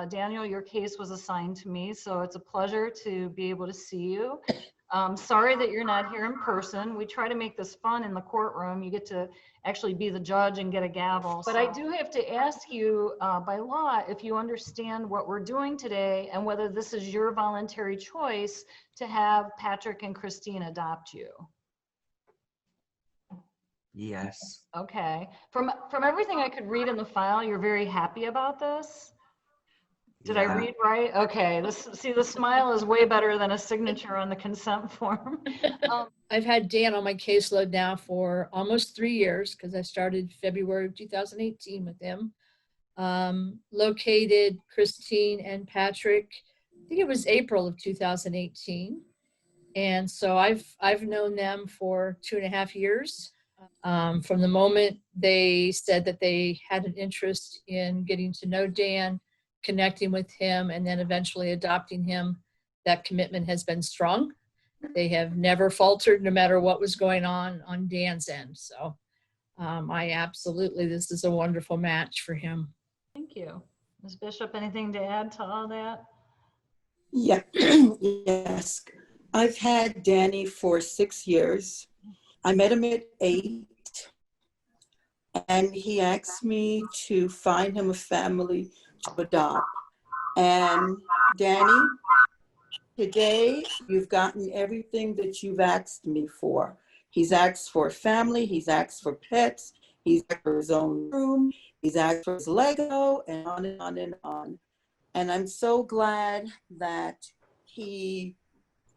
Daniel, your case was assigned to me, so it's a pleasure to be able to see you. Sorry that you're not here in person. We try to make this fun in the courtroom. You get to actually be the judge and get a gavel. But I do have to ask you, by law, if you understand what we're doing today and whether this is your voluntary choice to have Patrick and Christine adopt you. Yes. Okay. From everything I could read in the file, you're very happy about this? Did I read right? Okay. See, the smile is way better than a signature on the consent form. I've had Dan on my caseload now for almost 3 years because I started February of 2018 with him. Located Christine and Patrick, I think it was April of 2018. And so I've known them for 2.5 years. From the moment they said that they had an interest in getting to know Dan, connecting with him, and then eventually adopting him, that commitment has been strong. They have never faltered no matter what was going on Dan's end. So this is a wonderful match for him. Thank you. Ms. Bishop, anything to add to all that? Yeah, yes. I've had Danny for 6 years. I met him at 8, and he asked me to find him a family to adopt. And Danny, today you've gotten everything that you've asked me for. He's asked for a family, he's asked for pets, he's asked for his own room, he's asked for his Lego, and on and on and on. And I'm so glad that he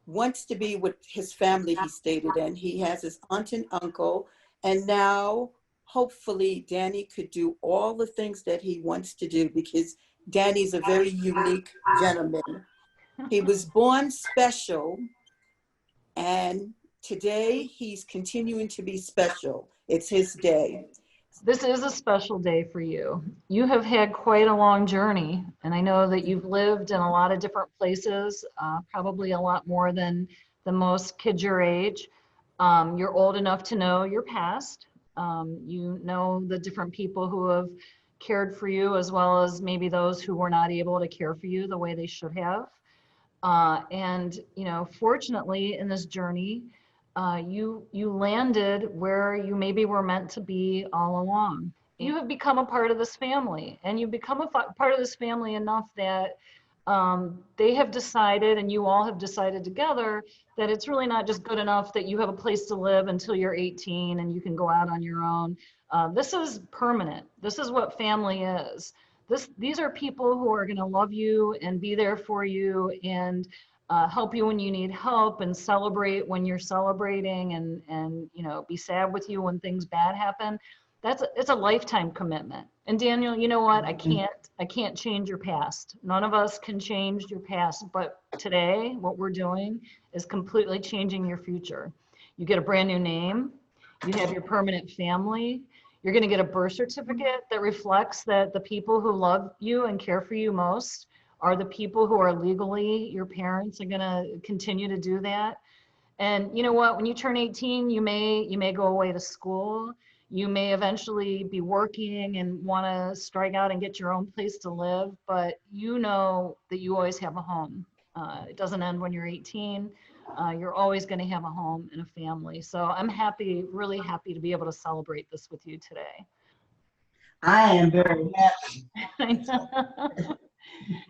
wants to be with his family, he stated, and he has his aunt and uncle. And now, hopefully, Danny could do all the things that he wants to do, because Danny's a very unique gentleman. He was born special, and today he's continuing to be special. It's his day. This is a special day for you. You have had quite a long journey, and I know that you've lived in a lot of different places, probably a lot more than the most kids your age. You're old enough to know your past. You know the different people who have cared for you, as well as maybe those who were not able to care for you the way they should have. And fortunately in this journey, you landed where you maybe were meant to be all along. You have become a part of this family, and you've become a part of this family enough that they have decided, and you all have decided together, that it's really not just good enough that you have a place to live until you're 18 and you can go out on your own. This is permanent. This is what family is. These are people who are going to love you and be there for you and help you when you need help, and celebrate when you're celebrating, and be sad with you when things bad happen. It's a lifetime commitment. And Daniel, you know what? I can't change your past. None of us can change your past, but today what we're doing is completely changing your future. You get a brand new name, you have your permanent family, you're going to get a birth certificate that reflects that the people who love you and care for you most are the people who are legally your parents, are going to continue to do that. And you know what, when you turn 18, you may go away to school. You may eventually be working and want to strike out and get your own place to live, but you know that you always have a home. It doesn't end when you're 18. You're always going to have a home and a family. So I'm happy, really happy to be able to celebrate this with you today. I am very happy. I know.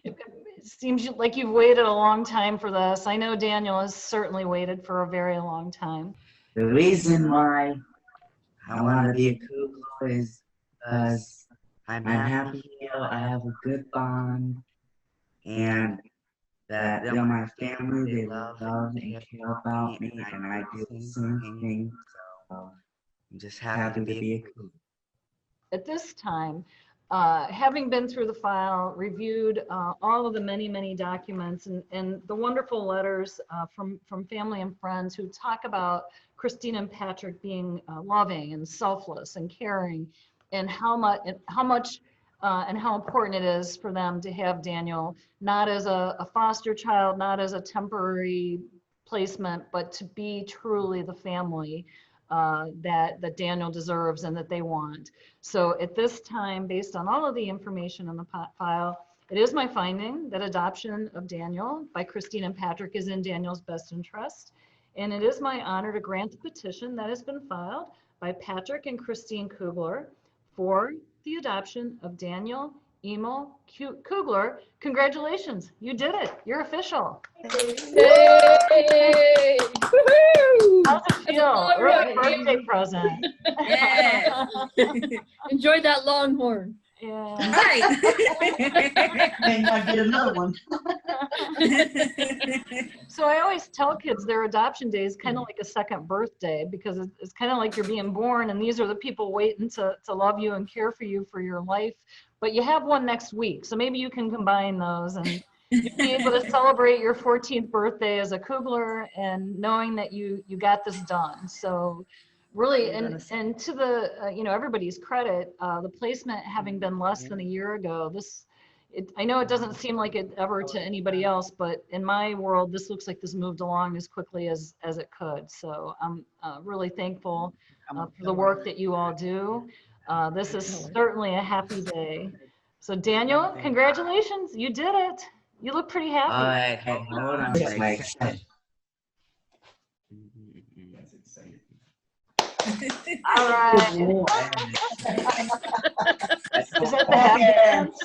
It seems like you've waited a long time for this. I know Daniel has certainly waited for a very long time. The reason why I want to be a Kugler is because I'm happy here, I have a good bond, and that they're my family, they love and care about me, and I do the same thing. So I'm just happy to be a Kugler. At this time, having been through the file, reviewed all of the many documents and the wonderful letters from family and friends who talk about Christine and Patrick being loving and selfless and caring, and how much and how important it is for them to have Daniel not as a foster child, not as a temporary placement, but to be truly the family that Daniel deserves and that they want. So at this time, based on all of the information in the file, It is my finding that adoption of Daniel by Christine and Patrick is in Daniel's best interest. And it is my honor to grant the petition that has been filed by Patrick and Christine Kugler for the adoption of Daniel Emil Kugler. Congratulations, you did it. You're official. Yay! Woohoo! How's it feel? Early birthday present. Yeah. Enjoy that Longhorn. Yeah. Right. May not get another one. So I always tell kids their adoption day is kind of like a second birthday, because it's kind of like you're being born and these are the people waiting to love you and care for you for your life. But you have one next week, so maybe you can combine those and you'll be able to celebrate your 14th birthday as a Kugler and knowing that you got this done. So really, and to the everybody's credit, the placement having been less than a year ago, I know it doesn't seem like it ever to anybody else, but in my world, this looks like this moved along as quickly as it could. So I'm really thankful for the work that you all do. This is certainly a happy day. So Daniel, congratulations, you did it. You look pretty happy. All right, hey, hold on a second. All right. Is that the happy dance?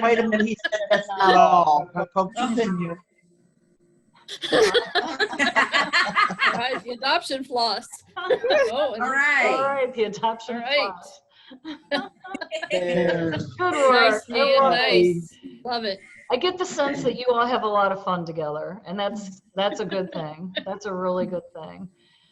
Wait a minute, he said that's not all. Continue. All right, the adoption floss. Oh, All All right. right, the adoption All right. class. There. Good work. Nice, Ian, I love it. nice. Love it. I get the sense that you all have a lot of fun together, and that's a good thing. That's a really good thing.